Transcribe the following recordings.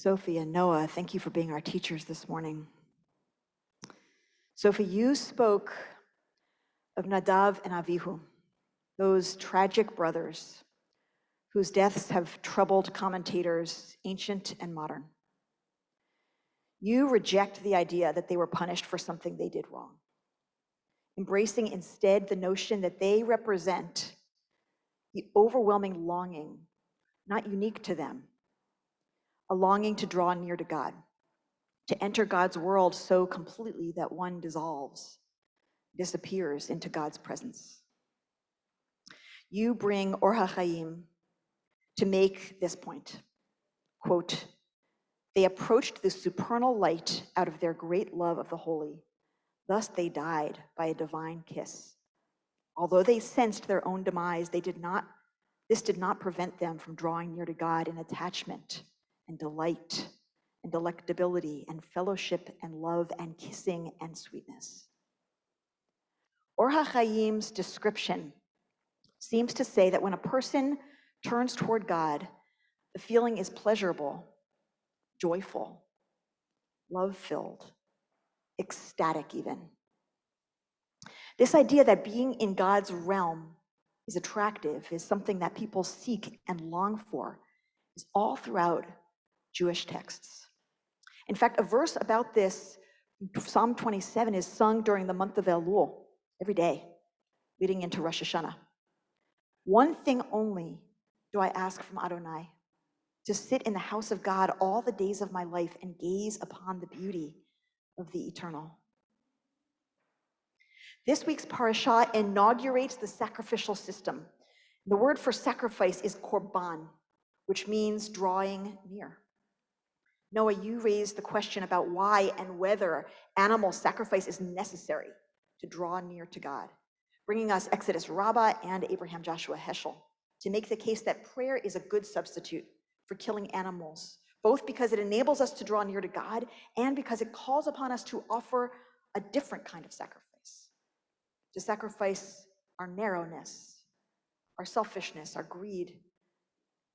Sophie and Noah, thank you for being our teachers this morning. Sophie, you spoke of Nadav and Avihu, those tragic brothers whose deaths have troubled commentators, ancient and modern. You reject the idea that they were punished for something they did wrong, embracing instead the notion that they represent the overwhelming longing, not unique to them, a longing to draw near to God, to enter God's world so completely that one dissolves, disappears into God's presence. You bring Or HaChaim to make this point. Quote, they approached the supernal light out of their great love of the holy. Thus they died by a divine kiss. Although they sensed their own demise, this did not prevent them from drawing near to God in attachment and delight and delectability and fellowship and love and kissing and sweetness. Or HaChaim's description seems to say that when a person turns toward God, the feeling is pleasurable, joyful, love-filled, ecstatic even. This idea that being in God's realm is attractive, is something that people seek and long for, is all throughout Jewish texts. In fact, a verse about this, Psalm 27, is sung during the month of Elul every day, leading into Rosh Hashanah. One thing only do I ask from Adonai, to sit in the house of God all the days of my life and gaze upon the beauty of the eternal. This week's parashah inaugurates the sacrificial system. The word for sacrifice is korban, which means drawing near. Noah, you raised the question about why and whether animal sacrifice is necessary to draw near to God, bringing us Exodus Rabbah and Abraham Joshua Heschel to make the case that prayer is a good substitute for killing animals, both because it enables us to draw near to God and because it calls upon us to offer a different kind of sacrifice, to sacrifice our narrowness, our selfishness, our greed,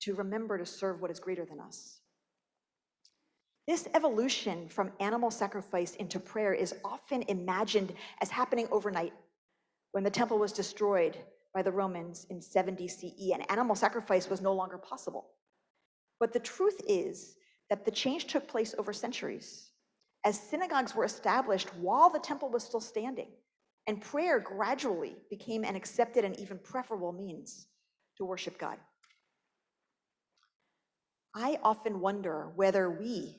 to remember to serve what is greater than us. This evolution from animal sacrifice into prayer is often imagined as happening overnight when the temple was destroyed by the Romans in 70 CE and animal sacrifice was no longer possible. But the truth is that the change took place over centuries, as synagogues were established while the temple was still standing, and prayer gradually became an accepted and even preferable means to worship God. I often wonder whether we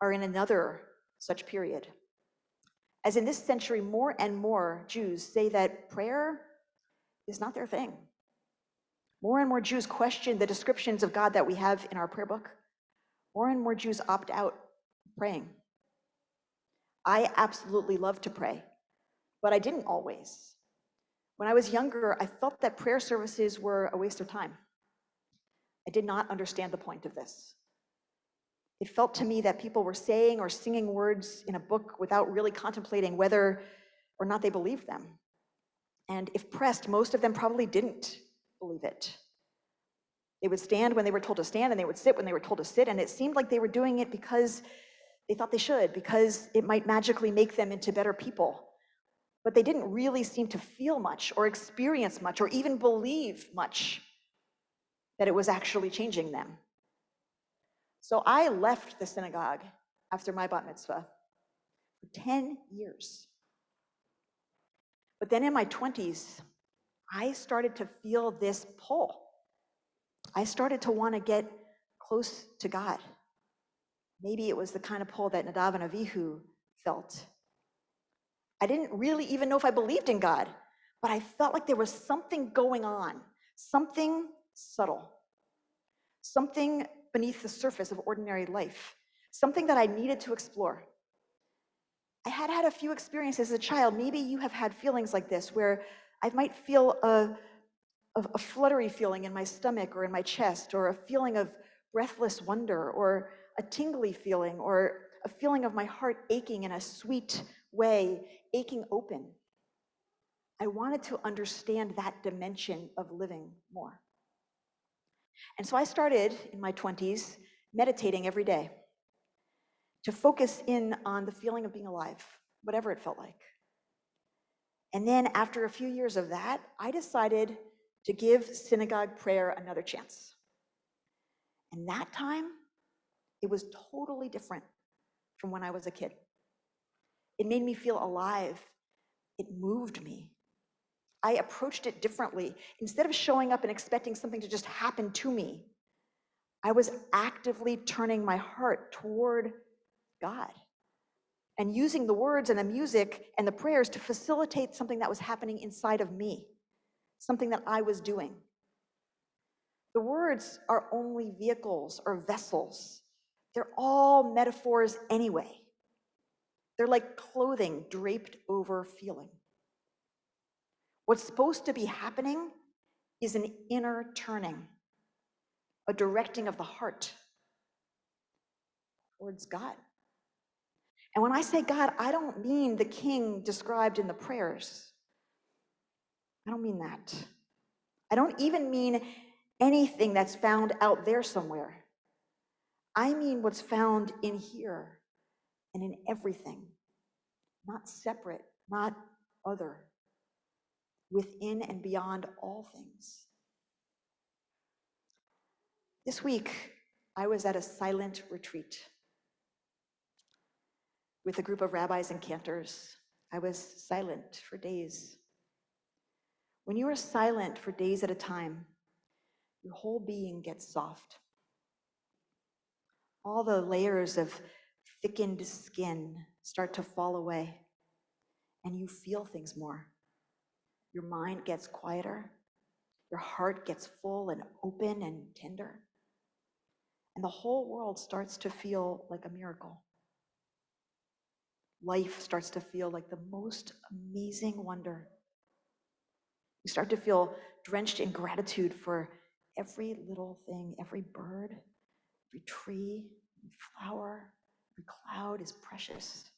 are in another such period. As in this century, more and more Jews say that prayer is not their thing. More and more Jews question the descriptions of God that we have in our prayer book. More and more Jews opt out of praying. I absolutely love to pray, but I didn't always. When I was younger, I felt that prayer services were a waste of time. I did not understand the point of this. It felt to me that people were saying or singing words in a book without really contemplating whether or not they believed them. And if pressed, most of them probably didn't believe it. They would stand when they were told to stand, and they would sit when they were told to sit, and it seemed like they were doing it because they thought they should, because it might magically make them into better people. But they didn't really seem to feel much or experience much or even believe much that it was actually changing them. So I left the synagogue after my bat mitzvah for 10 years. But then in my 20s, I started to feel this pull. I started to want to get close to God. Maybe it was the kind of pull that Nadav and Avihu felt. I didn't really even know if I believed in God, but I felt like there was something going on, something subtle, something beneath the surface of ordinary life, something that I needed to explore. I had had a few experiences as a child. Maybe you have had feelings like this, where I might feel a fluttery feeling in my stomach or in my chest, or a feeling of breathless wonder, or a tingly feeling, or a feeling of my heart aching in a sweet way, aching open. I wanted to understand that dimension of living more. And so I started in my 20s meditating every day, to focus in on the feeling of being alive, whatever it felt like. And then after a few years of that, I decided to give synagogue prayer another chance. And that time, it was totally different from when I was a kid. It made me feel alive. It moved me. I approached it differently. Instead of showing up and expecting something to just happen to me, I was actively turning my heart toward God and using the words and the music and the prayers to facilitate something that was happening inside of me, something that I was doing. The words are only vehicles or vessels. They're all metaphors anyway. They're like clothing draped over feeling. What's supposed to be happening is an inner turning, a directing of the heart towards God. And when I say God, I don't mean the king described in the prayers. I don't mean that. I don't even mean anything that's found out there somewhere. I mean what's found in here and in everything, not separate, not other, within and beyond all things. This week, I was at a silent retreat with a group of rabbis and cantors. I was silent for days. When you are silent for days at a time, your whole being gets soft. All the layers of thickened skin start to fall away, and you feel things more. Your mind gets quieter. Your heart gets full and open and tender. And the whole world starts to feel like a miracle. Life starts to feel like the most amazing wonder. You start to feel drenched in gratitude for every little thing, every bird, every tree, every flower, every cloud is precious.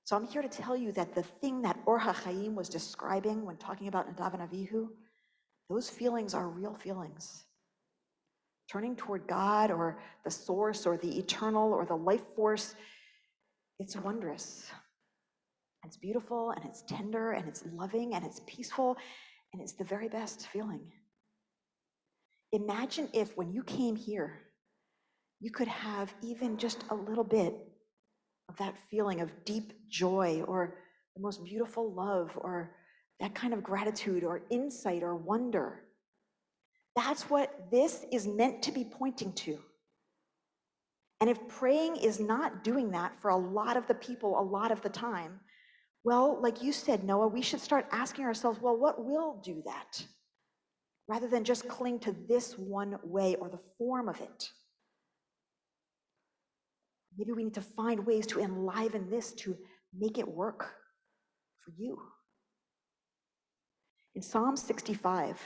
So I'm here to tell you that the thing that Or HaChaim was describing when talking about Nadav and Avihu, those feelings are real feelings. Turning toward God or the source or the eternal or the life force, it's wondrous. It's beautiful and it's tender and it's loving and it's peaceful and it's the very best feeling. Imagine if when you came here, you could have even just a little bit of that feeling of deep joy or the most beautiful love or that kind of gratitude or insight or wonder. That's what this is meant to be pointing to. And if praying is not doing that for a lot of the people a lot of the time, well, like you said, Noah, we should start asking ourselves, well, what will do that? Rather than just cling to this one way or the form of it. Maybe we need to find ways to enliven this to make it work for you. In Psalm 65,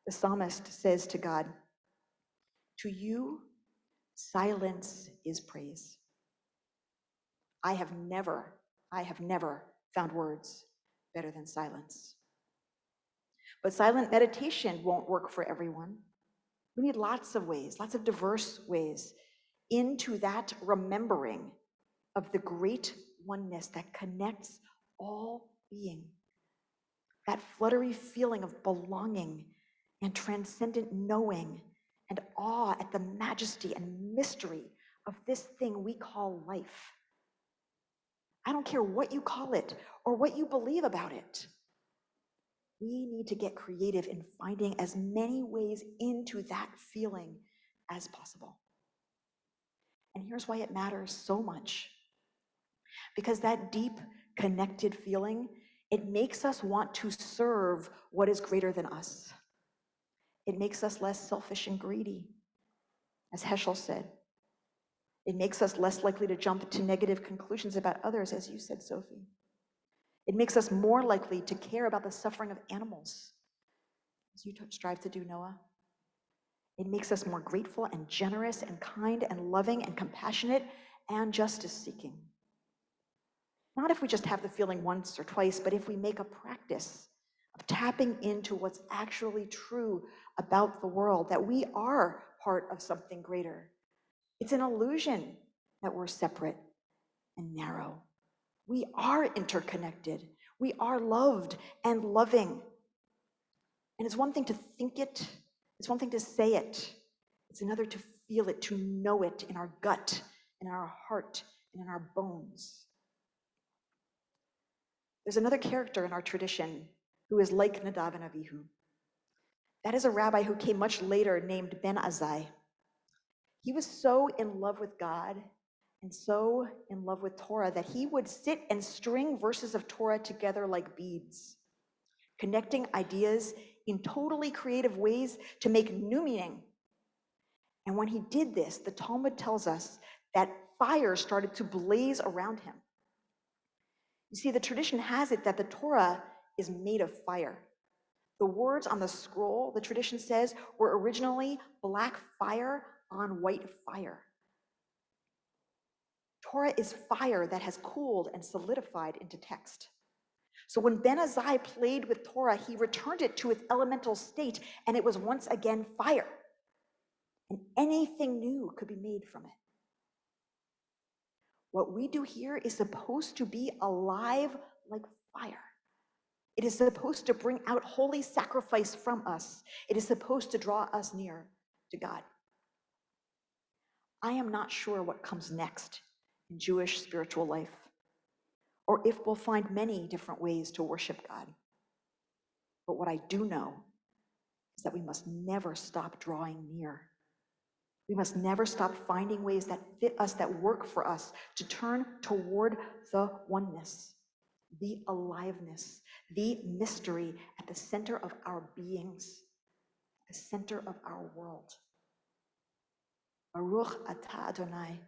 the psalmist says to God, "To you, silence is praise. I have never found words better than silence." But silent meditation won't work for everyone. We need lots of ways, lots of diverse ways into that remembering of the great oneness that connects all being. That fluttery feeling of belonging and transcendent knowing and awe at the majesty and mystery of this thing we call life. I don't care what you call it or what you believe about it. We need to get creative in finding as many ways into that feeling as possible. And here's why it matters so much. Because that deep, connected feeling, it makes us want to serve what is greater than us. It makes us less selfish and greedy, as Heschel said. It makes us less likely to jump to negative conclusions about others, as you said, Sophie. It makes us more likely to care about the suffering of animals, as you strive to do, Noah. It makes us more grateful and generous and kind and loving and compassionate and justice-seeking. Not if we just have the feeling once or twice, but if we make a practice of tapping into what's actually true about the world, that we are part of something greater. It's an illusion that we're separate and narrow. We are interconnected. We are loved and loving. And it's one thing to think it, it's one thing to say it, it's another to feel it, to know it in our gut, in our heart, and in our bones. There's another character in our tradition who is like Nadav and Avihu. That is a rabbi who came much later named Ben Azai. He was so in love with God and so in love with Torah that he would sit and string verses of Torah together like beads, connecting ideas in totally creative ways to make new meaning. And when he did this, the Talmud tells us that fire started to blaze around him. You see, the tradition has it that the Torah is made of fire. The words on the scroll, the tradition says, were originally black fire on white fire. Torah is fire that has cooled and solidified into text. So when Ben Azai played with Torah, he returned it to its elemental state, and it was once again fire. And anything new could be made from it. What we do here is supposed to be alive like fire. It is supposed to bring out holy sacrifice from us. It is supposed to draw us near to God. I am not sure what comes next in Jewish spiritual life, or if we'll find many different ways to worship God. But what I do know is that we must never stop drawing near. We must never stop finding ways that fit us, that work for us, to turn toward the oneness, the aliveness, the mystery at the center of our beings, the center of our world. Baruch atah Adonai,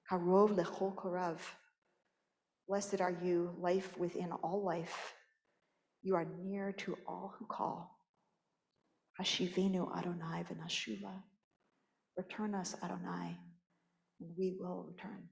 karov lechol korav. Blessed are you, life within all life. You are near to all who call. Hashivenu Adonai v'nashuva. Return us, Adonai, and we will return.